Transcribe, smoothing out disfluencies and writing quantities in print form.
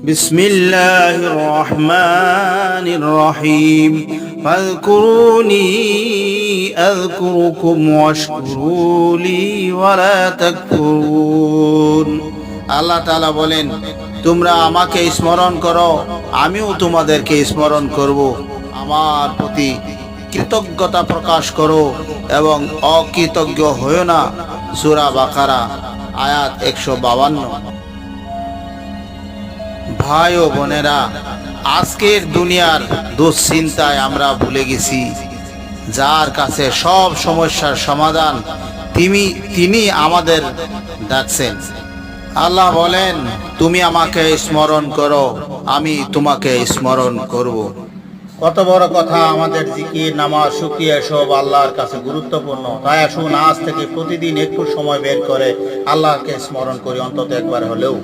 বিসমিল্লাহির রহমানির রহিম। ফাযকুরুনি আযকুরুকুম ওয়াশকুরু লি ওয়ালা তাকফুরুন। আল্লাহ তাআলা বলেন, তোমরা আমাকে স্মরণ করো, আমিও তোমাদেরকে স্মরণ করব। আমার প্রতি কৃতজ্ঞতা প্রকাশ করো এবং অকৃতজ্ঞ হয়ো না। সূরা বাকারা আয়াত 152। ভাই ও বোনেরা, আজকের দুনিয়ার দুশ্চিন্তায় আমরা ভুলে গেছি যার কাছে সব সমস্যার সমাধান, তিনি আমাদের ডাকছেন। আল্লাহ বলেন, তুমি আমাকে স্মরণ করো, আমি তোমাকে স্মরণ করব। কত বড় কথা! আমাদের জিকির, নামাজ, শুকরিয়া সব আল্লাহর কাছে গুরুত্বপূর্ণ। তাই আসুন আজ থেকে প্রতিদিন একটু সময় বের করে আল্লাহকে স্মরণ করি, অন্তত একবার হলেও।